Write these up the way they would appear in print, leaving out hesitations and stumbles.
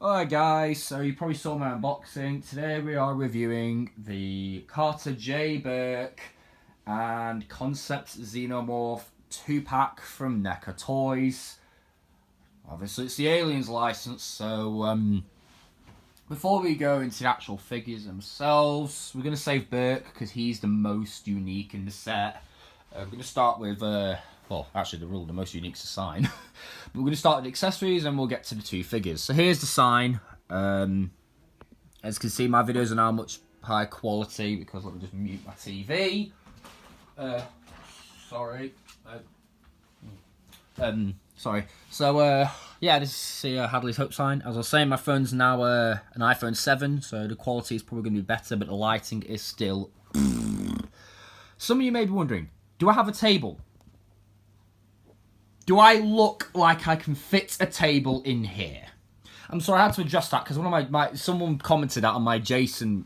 Alright guys, so you probably saw my unboxing. Today we are reviewing the Carter J. Burke and Concept Xenomorph 2-pack from Neca Toys. Obviously it's the Aliens license, so before we go into the actual figures themselves, we're going to save Burke because he's the most unique in the set. We're going to start with, well, actually the most unique is the sign. But we're going to start with accessories and we'll get to the two figures. So here's the sign. As you can see, my videos are now much higher quality because let me just mute my TV. Sorry. Sorry. So, yeah, this is the Hadley's Hope sign. As I was saying, my phone's now an iPhone 7, so the quality is probably going to be better, but the lighting is still... Some of you may be wondering, do I have a table? Do I look like I can fit a table in here? I'm sorry, I had to adjust that because one of my someone commented that on my Jason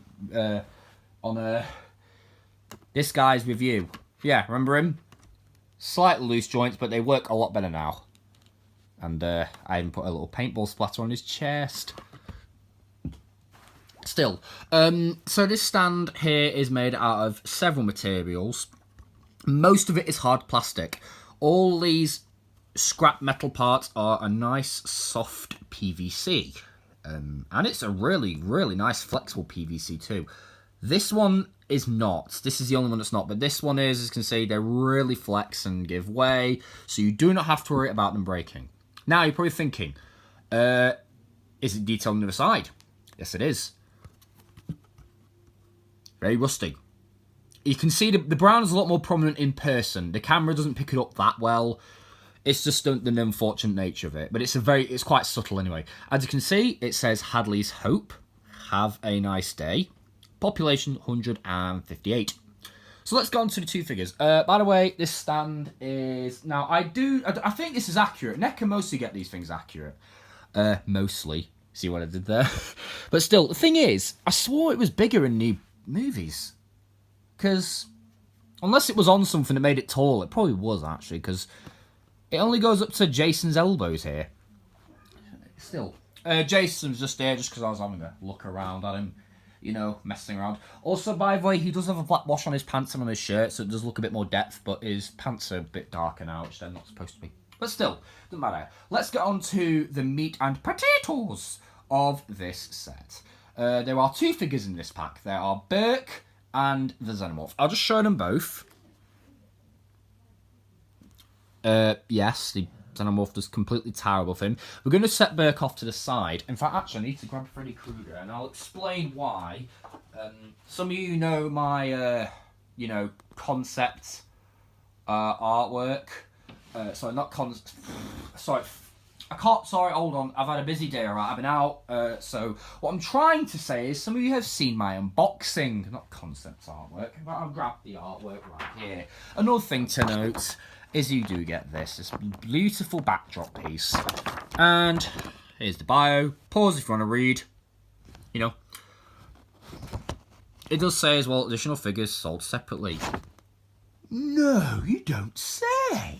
on this guy's review. Yeah, remember him? Slightly loose joints, but they work a lot better now. And I even put a little paintball splatter on his chest. Still, so this stand here is made out of several materials. Most of it is hard plastic. All these scrap metal parts are a nice soft PVC. And it's a really, really nice flexible PVC too. This one is not. This is the only one that's not. But this one is, as you can see, they really flex and give way. So you do not have to worry about them breaking. Now, you're probably thinking, is it detailed on the other side? Yes, it is. Very rusty. You can see the brown is a lot more prominent in person. The camera doesn't pick it up that well. It's just the unfortunate nature of it. But it's quite subtle anyway. As you can see, it says Hadley's Hope. Have a nice day. Population 158. So let's go on to the two figures. By the way, this stand is... Now, I think this is accurate. NECA mostly get these things accurate. Mostly. See what I did there? But still, the thing is, I swore it was bigger in the movies. Because unless it was on something that made it tall, it probably was actually, because it only goes up to Jason's elbows here. Still, Jason's just there just because I was having a look around at him, you know, messing around. Also, by the way, he does have a black wash on his pants and on his shirt, so it does look a bit more depth, but his pants are a bit darker now, which they're not supposed to be. But still, doesn't matter. Let's get on to the meat and potatoes of this set. There are two figures in this pack. There are Burke and the Xenomorph. I'll just show them both. Yes, the Xenomorph does completely terrible for him. We're going to set Burke off to the side. In fact, actually, I need to grab Freddy Krueger, and I'll explain why. Some of you know my, concept artwork. Sorry, not sorry. I can't, sorry, hold on. I've had a busy day, alright? I've been out. So, what I'm trying to say is some of you have seen my unboxing, not concept artwork, but I'll grab the artwork right here. Another thing to note is you do get this beautiful backdrop piece. And here's the bio. Pause if you want to read. You know. It does say as well, additional figures sold separately. No, you don't say.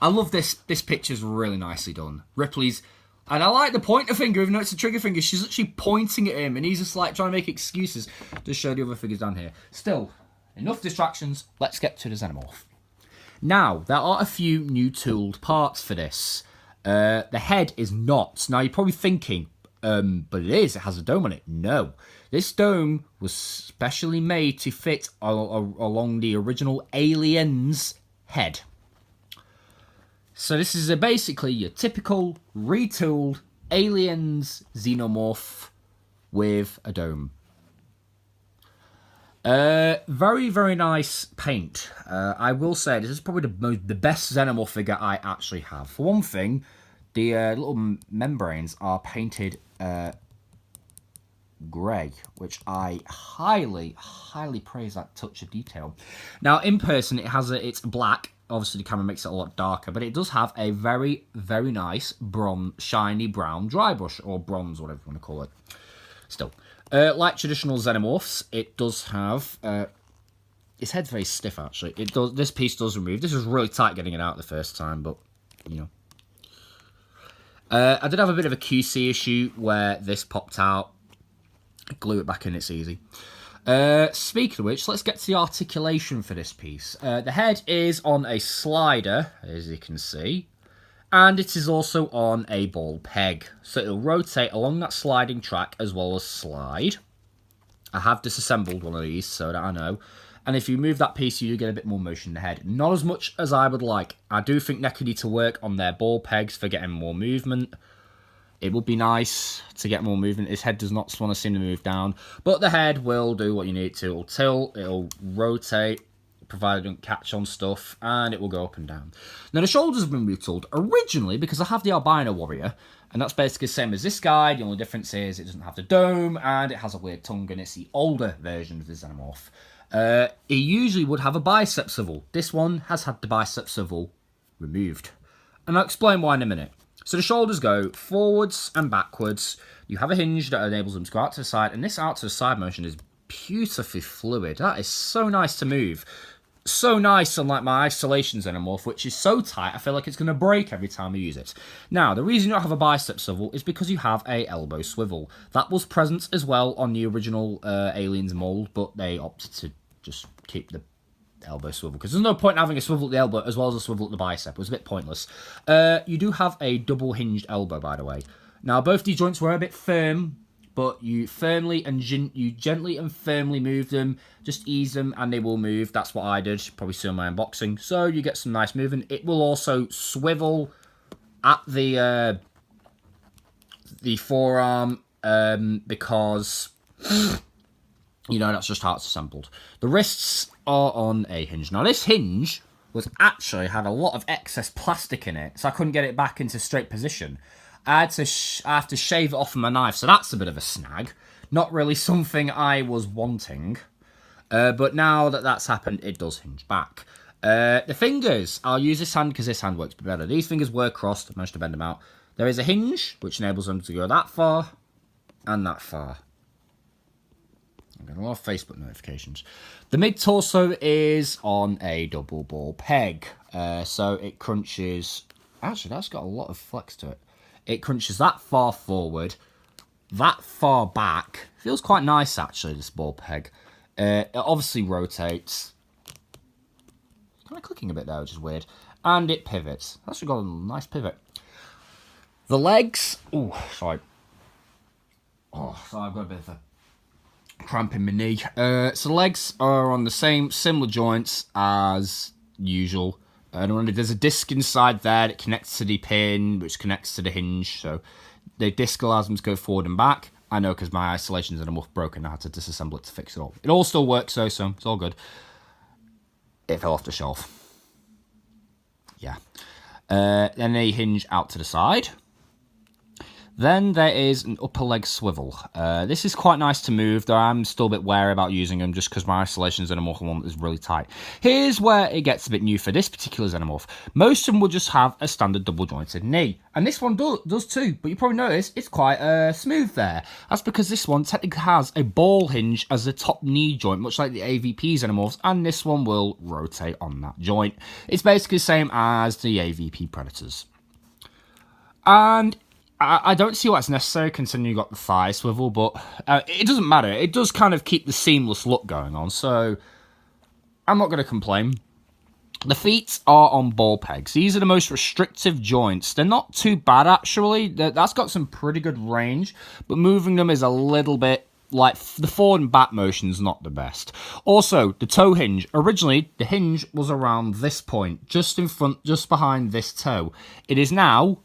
I love this. This picture's really nicely done. Ripley's, and I like the pointer finger, even though it's a trigger finger. She's actually pointing at him, and he's just like trying to make excuses to show the other figures down here. Still, enough distractions. Let's get to the Xenomorph. Now, there are a few new tooled parts for this. The head is not. Now, you're probably thinking, but it is. It has a dome on it. No. This dome was specially made to fit along the original Alien's head. So this is basically your typical retooled Aliens Xenomorph with a dome. Very, very nice paint. I will say this is probably the best Xenomorph figure I actually have. For one thing, the little membranes are painted grey, which I highly, highly praise that touch of detail. Now, in person, it's black. Obviously, the camera makes it a lot darker, but it does have a very, very nice shiny brown dry brush, or bronze, whatever you want to call it. Still, like traditional Xenomorphs, it does have... its head's very stiff, actually. This piece does remove. This was really tight getting it out the first time, but, you know. I did have a bit of a QC issue where this popped out. Glue it back in, it's easy. Speaking of which, let's get to the articulation for this piece. The head is on a slider, as you can see, and it is also on a ball peg. So it'll rotate along that sliding track as well as slide. I have disassembled one of these so that I know. And if you move that piece, you do get a bit more motion in the head. Not as much as I would like. I do think Neca need to work on their ball pegs for getting more movement. It would be nice to get more movement. His head does not want to seem to move down. But the head will do what you need to. It'll tilt, it'll rotate, provided it don't catch on stuff, and it will go up and down. Now, the shoulders have been retooled originally because I have the albino warrior, and that's basically the same as this guy. The only difference is it doesn't have the dome, and it has a weird tongue, and it's the older version of the xenomorph. He usually would have a bicep swivel. This one has had the bicep swivel removed. And I'll explain why in a minute. So the shoulders go forwards and backwards. You have a hinge that enables them to go out to the side, and this out to the side motion is beautifully fluid. That is so nice to move. So nice, unlike my isolation xenomorph, which is so tight, I feel like it's going to break every time I use it. Now, the reason you don't have a bicep swivel is because you have a elbow swivel. That was present as well on the original Aliens mold, but they opted to just keep the elbow swivel, because there's no point in having a swivel at the elbow as well as a swivel at the bicep. It was a bit pointless. You do have a double hinged elbow, by the way. Now, both these joints were a bit firm, but you gently and firmly move them. Just ease them and they will move. That's what I did. Probably see on my unboxing. So you get some nice movement. It will also swivel at the forearm because you know that's just how it's assembled. The wrists are on a hinge. Now this hinge was actually had a lot of excess plastic in it, so I couldn't get it back into straight position. I have to shave it off with my knife, so that's a bit of a snag. Not really something I was wanting. But now that that's happened, it does hinge back. The fingers, I'll use this hand because this hand works better. These fingers were crossed, I managed to bend them out. There is a hinge, which enables them to go that far and that far. I'm getting a lot of Facebook notifications. The mid-torso is on a double ball peg. So it crunches... Actually, that's got a lot of flex to it. It crunches that far forward, that far back. Feels quite nice, actually, this ball peg. It obviously rotates. It's kind of clicking a bit there, which is weird. And it pivots. That's got a nice pivot. The legs... Oh, sorry. Oh, sorry, I've got a bit of a cramp in my knee. So the legs are on the similar joints as usual. There's a disc inside there that connects to the pin, which connects to the hinge. So the disc allows them to go forward and back. I know because my isolations are almost broken. I had to disassemble it to fix it all. It all still works though, so it's all good. It fell off the shelf. Yeah. Then they hinge out to the side. Then there is an upper leg swivel. This is quite nice to move, though I'm still a bit wary about using them just because my isolation xenomorph one is really tight. Here's where it gets a bit new for this particular xenomorph. Most of them will just have a standard double jointed knee. And this one does too, but you probably notice it's quite smooth there. That's because this one technically has a ball hinge as the top knee joint, much like the AVP xenomorphs, and this one will rotate on that joint. It's basically the same as the AVP Predators. And I don't see why it's necessary considering you got the thigh swivel, but it doesn't matter. It does kind of keep the seamless look going on, so I'm not going to complain. The feet are on ball pegs. These are the most restrictive joints. They're not too bad, actually. That's got some pretty good range, but moving them is a little bit like the forward and back motion's not the best. Also, the toe hinge. Originally, the hinge was around this point, just in front, just behind this toe. It is now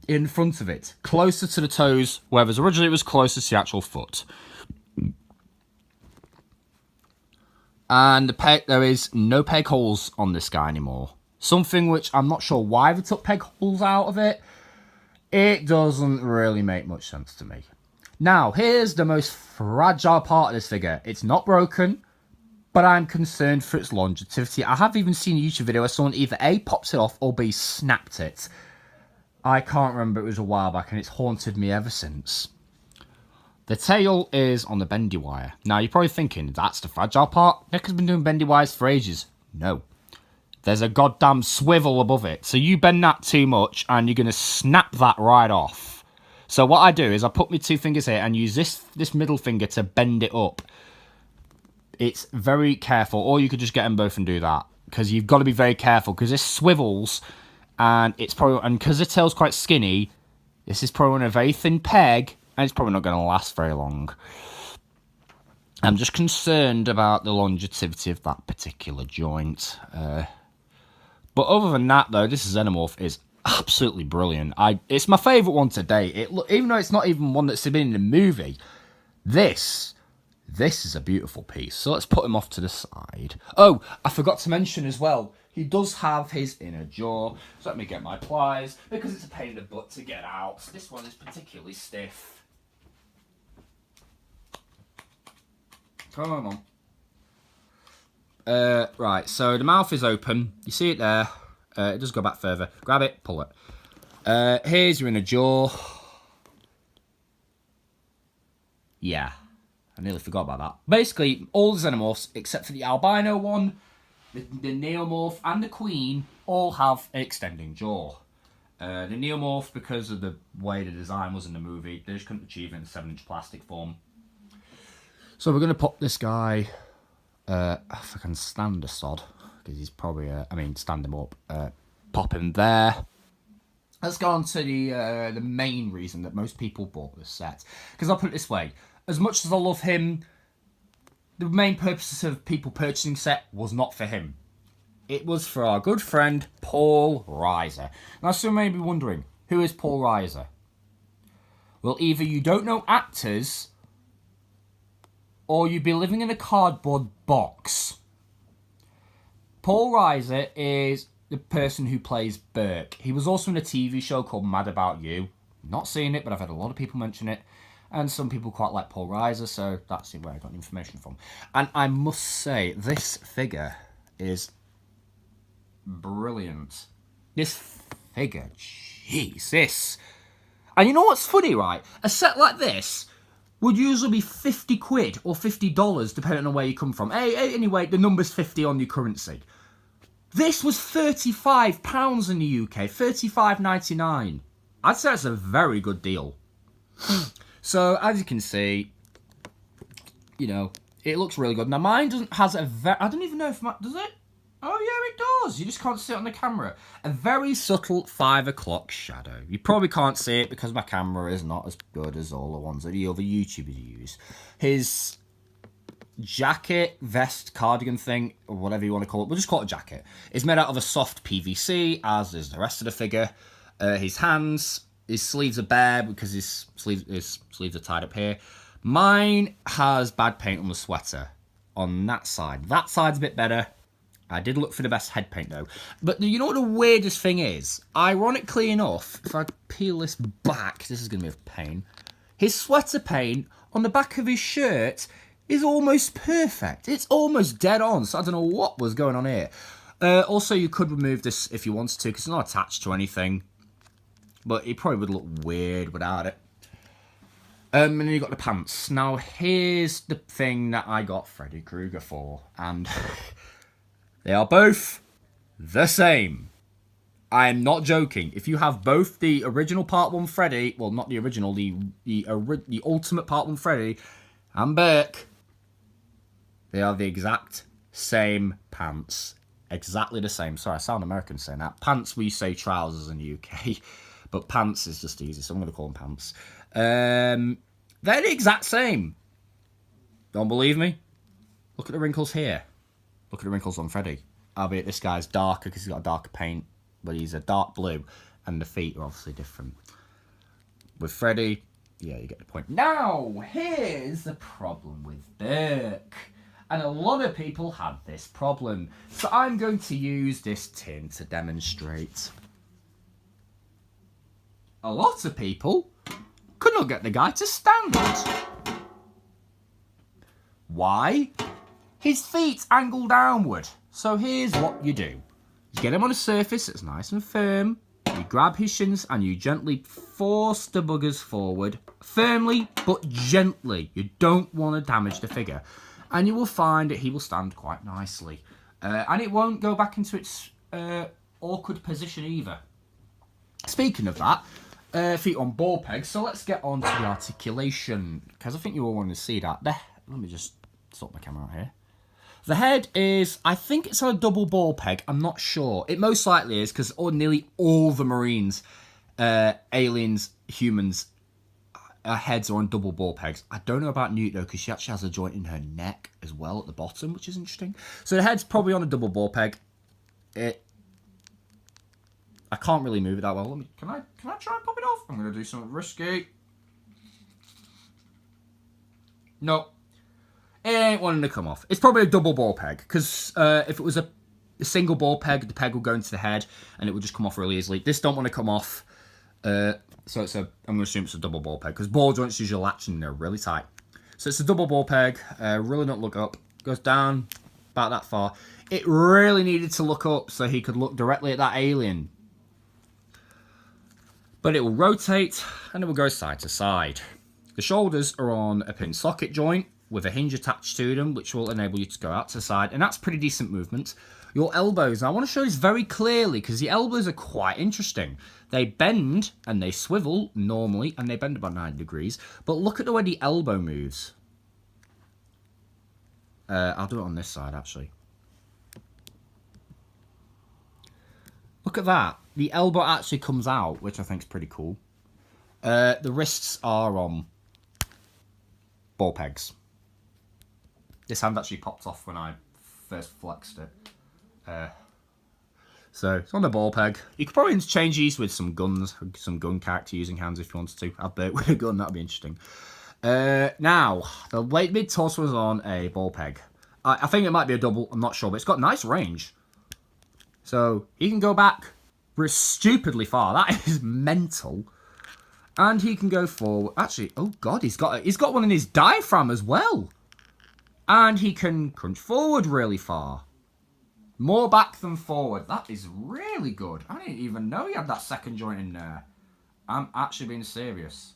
in front of it, closer to the toes, whereas originally it was closer to the actual foot. And the peg, there is no peg holes on this guy anymore. Something which I'm not sure why they took peg holes out of it. It doesn't really make much sense to me. Now, here's the most fragile part of this figure. It's not broken, but I'm concerned for its longevity. I have even seen a YouTube video where someone either A, pops it off, or B, snapped it. I can't remember, it was a while back, and it's haunted me ever since. The tail is on the bendy wire. Now, you're probably thinking, that's the fragile part? Neca's been doing bendy wires for ages. No. there's a goddamn swivel above it. So you bend that too much and you're going to snap that right off. So what I do is I put my 2 fingers here and use this middle finger to bend it up. It's very careful, or you could just get them both and do that, because you've got to be very careful, because this swivels, and it's probably, and because the tail's quite skinny, this is probably on a very thin peg, and it's probably not going to last very long. I'm just concerned about the longevity of that particular joint. But other than that, though, this xenomorph is absolutely brilliant. It's my favourite one to date. Even though it's not even one that's been in the movie, this is a beautiful piece. So let's put him off to the side. Oh, I forgot to mention as well, he does have his inner jaw. So let me get my pliers, because it's a pain in the butt to get out. So this one is particularly stiff. Come on. Right, so the mouth is open. You see it there. It does go back further. Grab it, pull it. Here's your inner jaw. Yeah, I nearly forgot about that. Basically, all the xenomorphs, except for the albino one, the neomorph, and the queen, all have an extending jaw. The neomorph, because of the way the design was in the movie, they just couldn't achieve it in 7-inch plastic form. So we're going to pop this guy, if I can stand a sod, because he's probably, stand him up, pop him there. Let's go on to the main reason that most people bought this set. Because I'll put it this way, as much as I love him, the main purpose of people purchasing set was not for him. It was for our good friend, Paul Reiser. Now, some may be wondering, who is Paul Reiser? Well, either you don't know actors, or you'd be living in a cardboard box. Paul Reiser is the person who plays Burke. He was also in a TV show called Mad About You. Not seen it, but I've had a lot of people mention it. And some people quite like Paul Reiser, so that's where I got the information from. And I must say, this figure is brilliant. This figure, Jesus. And you know what's funny, right? A set like this would usually be 50 quid or $50, depending on where you come from. Anyway, the number's 50 on your currency. This was £35 in the UK, $35.99. I'd say that's a very good deal. So, as you can see, you know, it looks really good. Now, mine has a I don't even know if does it? Oh, yeah, it does. You just can't see it on the camera. A very subtle 5 o'clock shadow. You probably can't see it because my camera is not as good as all the ones that the other YouTubers use. His jacket, vest, cardigan thing, or whatever you want to call it, we'll just call it a jacket, is made out of a soft PVC, as is the rest of the figure. His hands, his sleeves are bare because his sleeves are tied up here. Mine has bad paint on the sweater on that side. That side's a bit better. I did look for the best head paint, though. But you know what the weirdest thing is? Ironically enough, if I peel this back, this is going to be a pain. His sweater paint on the back of his shirt is almost perfect. It's almost dead on, so I don't know what was going on here. Also, you could remove this if you wanted to, because it's not attached to anything. But it probably would look weird without it. And then you got the pants. Now, here's the thing that I got Freddy Krueger for. And they are both the same. I am not joking. If you have both the original Part 1 Freddy, well, not the original, the ultimate Part 1 Freddy, and Burke, they are the exact same pants. Exactly the same. Sorry, I sound American saying that. Pants, we say trousers in the UK. But pants is just easy, so I'm going to call them pants. They're the exact same. Don't believe me? Look at the wrinkles here. Look at the wrinkles on Freddy. Albeit this guy's darker because he's got a darker paint. But he's a dark blue. And the feet are obviously different. With Freddy, yeah, you get the point. Now, here's the problem with Burke. And a lot of people had this problem. So I'm going to use this tin to demonstrate. A lot of people could not get the guy to stand. Why? His feet angle downward. So here's what you do. You get him on a surface that's nice and firm. You grab his shins and you gently force the buggers forward. Firmly, but gently. You don't want to damage the figure. And you will find that he will stand quite nicely. And it won't go back into its awkward position either. Speaking of that, feet on ball pegs, so let's get on to the articulation, because I think you all want to see that. Let me just sort my camera out here. The head is, I think it's on a double ball peg, I'm not sure. It most likely is, because nearly all the Marines, aliens, humans, heads are on double ball pegs. I don't know about Newt though, because she actually has a joint in her neck as well at the bottom, which is interesting. So the head's probably on a double ball peg. I can't really move it that well. Can I try and pop it off? I'm gonna do something risky. No, it ain't wanting to come off. It's probably a double ball peg, because if it was a single ball peg, the peg will go into the head and it would just come off really easily. This don't want to come off. So I'm going to assume it's a double ball peg, because ball joints usually latch and they're really tight. So it's a double ball peg. Really don't look up. Goes down about that far. It really needed to look up so he could look directly at that alien. But it will rotate and it will go side to side. The shoulders are on a pin socket joint with a hinge attached to them, which will enable you to go out to the side, and that's pretty decent movement. Your elbows, I want to show this very clearly, because the elbows are quite interesting. They bend and they swivel normally, and they bend about 90 degrees, but look at the way the elbow moves. I'll do it on this side, actually. Look at that. The elbow actually comes out, which I think is pretty cool. The wrists are on ball pegs. This hand actually popped off when I first flexed it. So it's on the ball peg. You could probably interchange these with some guns, some gun character using hands if you wanted to. Have Burke with a gun, that'd be interesting. Now, the late mid torso was on a ball peg. I think it might be a double, I'm not sure, but it's got nice range. So he can go back stupidly far. That is mental. And he can go forward. Actually, oh god, he's got one in his diaphragm as well. And he can crunch forward really far. More back than forward. That is really good. I didn't even know he had that second joint in there. I'm actually being serious.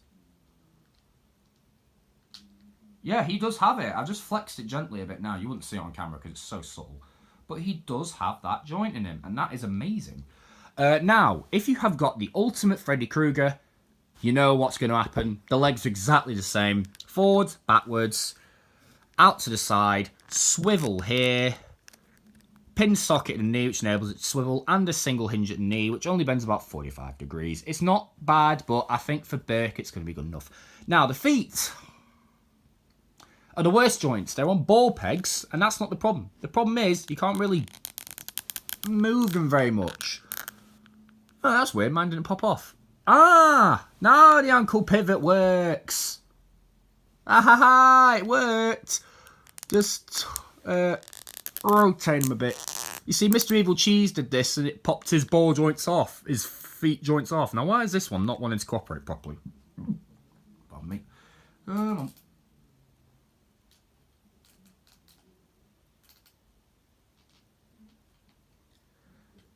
Yeah, he does have it. I've just flexed it gently a bit now. You wouldn't see it on camera because it's so subtle. But he does have that joint in him, and that is amazing. Now, if you have got the ultimate Freddy Krueger, you know what's going to happen. The legs are exactly the same. Forwards, backwards, out to the side, swivel here, pin socket at the knee, which enables it to swivel, and a single hinge at the knee, which only bends about 45 degrees. It's not bad, but I think for Burke, it's going to be good enough. Now, the feet are the worst joints. They're on ball pegs, and that's not the problem. The problem is you can't really move them very much. Oh, that's weird. Mine didn't pop off. Ah! Now the ankle pivot works. Ah ha ha! It worked. Just rotate him a bit. You see, Mr. Evil Cheese did this, and it popped his ball joints off, his feet joints off. Now, why is this one not wanting to cooperate properly? Pardon me. Come on.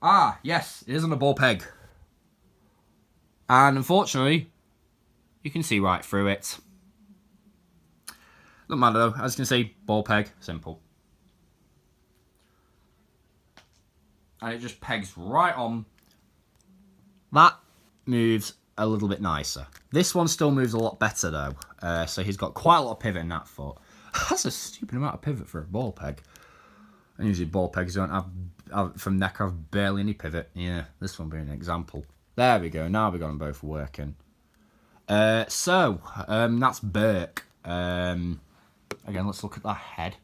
Ah, yes, it is on a ball peg. And unfortunately, you can see right through it. Doesn't matter though, as you can see, ball peg, simple. And it just pegs right on. That moves a little bit nicer. This one still moves a lot better though. So he's got quite a lot of pivot in that foot. That's a stupid amount of pivot for a ball peg. And usually ball pegs don't have from Neca have barely any pivot. Yeah, this one being an example. There we go. Now we've got them both working. So that's Burke. Again, let's look at that head.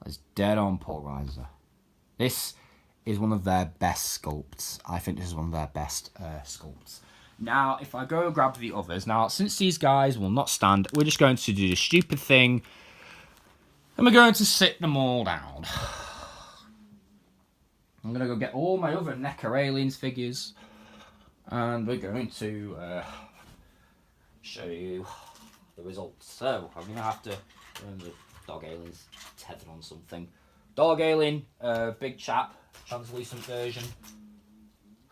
That's dead on polarizer. This is one of their best sculpts. I think this is one of their best sculpts. Now, if I go grab the others, now since these guys will not stand, we're just going to do the stupid thing, and we're going to sit them all down. I'm going to go get all my other Neca Aliens figures, and we're going to show you the results. So, I'm going to have to the dog aliens tethered on something. Dog alien, big chap, translucent version.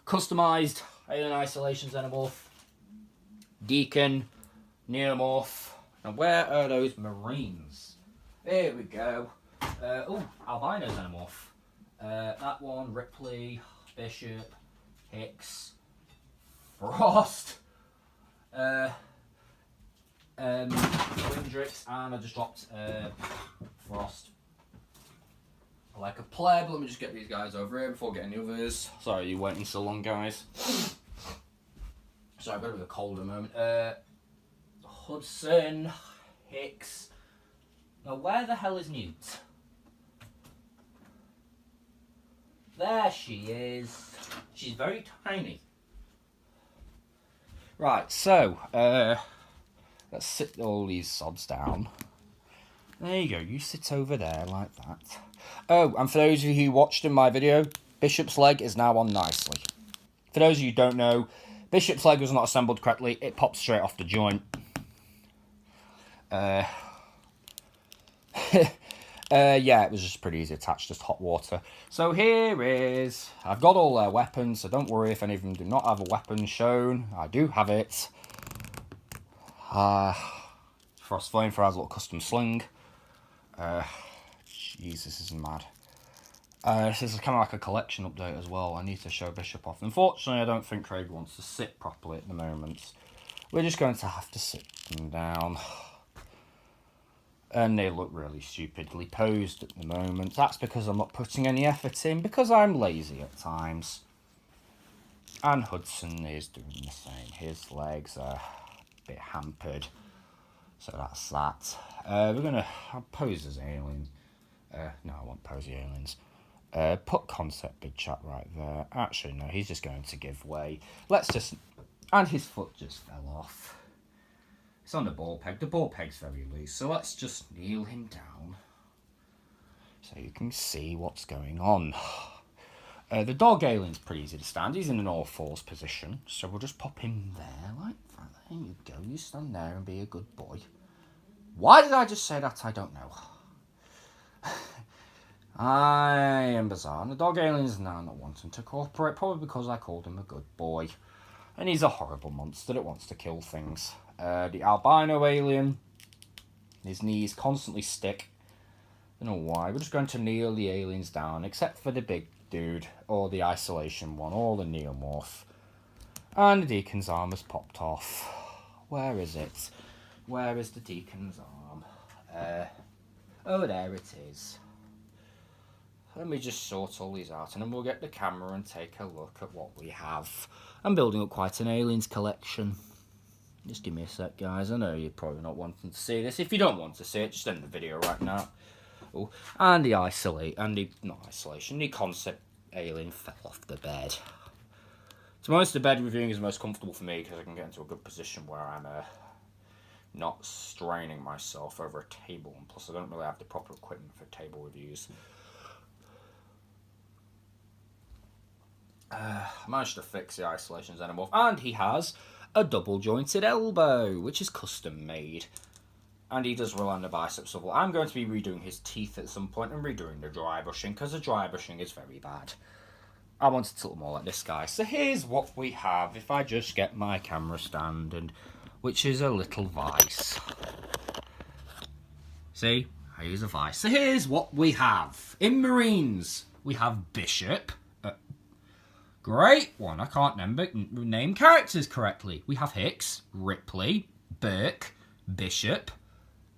Customised alien isolation xenomorph. Deacon, xenomorph. And where are those Marines? Here we go. Oh, albino xenomorph. That one, Ripley, Bishop, Hicks, Frost, Windrix, and I just dropped Frost. I like a pleb. Let me just get these guys over here before getting the others. Sorry, you waiting so long, guys. Sorry, I've got a bit of a cold at the moment. Hudson, Hicks. Now, where the hell is Newt? There she is. She's very tiny. Right, so, let's sit all these sods down. There you go, you sit over there like that. Oh, and for those of you who watched in my video, Bishop's leg is now on nicely. For those of you who don't know, Bishop's leg was not assembled correctly. It popped straight off the joint. Yeah, it was just pretty easy attached, just hot water. So here is, I've got all their weapons, so don't worry if any of them do not have a weapon shown. I do have it. Frost Flamethrower has a little custom sling. Jeez, this is mad. This is kind of like a collection update as well. I need to show Bishop off. Unfortunately, I don't think Craig wants to sit properly at the moment. We're just going to have to sit them down. And they look really stupidly posed at the moment. That's because I'm not putting any effort in, because I'm lazy at times. And Hudson is doing the same. His legs are a bit hampered. So that's that. We're going to pose as alien. No, I won't pose the aliens. Put concept big chat right there. Actually, no, he's just going to give way. Let's just... And his foot just fell off. It's on the ball peg. The ball peg's very loose, so let's just kneel him down so you can see what's going on. The dog alien's pretty easy to stand. He's in an all-fours position, so we'll just pop him there like that. There you go. You stand there and be a good boy. Why did I just say that? I don't know. I am bizarre. And the dog alien's now not wanting to cooperate, probably because I called him a good boy. And he's a horrible monster that wants to kill things. The albino alien, his knees constantly stick. I don't know why. We're just going to kneel the aliens down, except for the big dude, or the isolation one, or the xenomorph. And the deacon's arm has popped off. Where is it? Where is the deacon's arm? Oh, there it is. Let me just sort all these out, and then we'll get the camera and take a look at what we have. I'm building up quite an aliens collection. Just give me a sec, guys. I know you're probably not wanting to see this. If you don't want to see it, just end the video right now. Oh, and the the concept alien fell off the bed. To be honest, the bed reviewing is most comfortable for me because I can get into a good position where I'm not straining myself over a table. And plus, I don't really have the proper equipment for table reviews. I managed to fix the isolation xenomorph, and he has a double jointed elbow, which is custom made. And he does rely on the bicep swivel. I'm going to be redoing his teeth at some point and redoing the dry brushing, because the dry brushing is very bad. I want to tilt more like this guy. So here's what we have, if I just get my camera stand, and which is a little vice. See? I use a vice. So here's what we have. In Marines, we have Bishop. Great one. I can't name characters correctly. We have Hicks, Ripley, Burke, Bishop,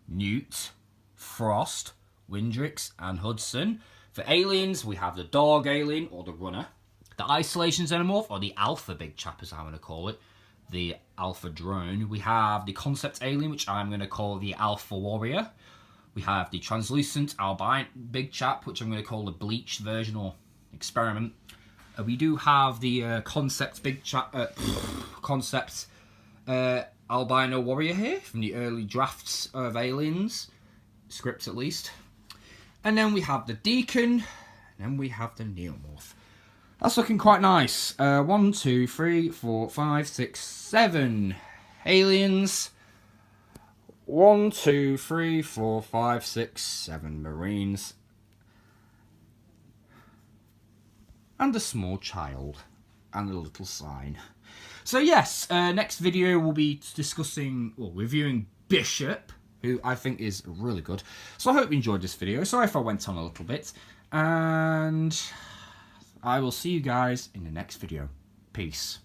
Newt, Frost, Windrix, and Hudson. For aliens, we have the dog alien, or the runner, the isolation xenomorph, or the alpha big chap, as I'm going to call it, the alpha drone. We have the concept alien, which I'm going to call the alpha warrior. We have the translucent albino big chap, which I'm going to call the bleached version or experiment. We do have the concept big chap, concept albino warrior here from the early drafts of Aliens, scripts at least. And then we have the deacon, and then we have the neomorph. That's looking quite nice. 1, 2, 3, 4, 5, 6, 7 aliens. 1, 2, 3, 4, 5, 6, 7 Marines. And a small child. And a little sign. So yes, next video we'll be discussing, or reviewing Bishop, who I think is really good. So I hope you enjoyed this video. Sorry if I went on a little bit. And I will see you guys in the next video. Peace.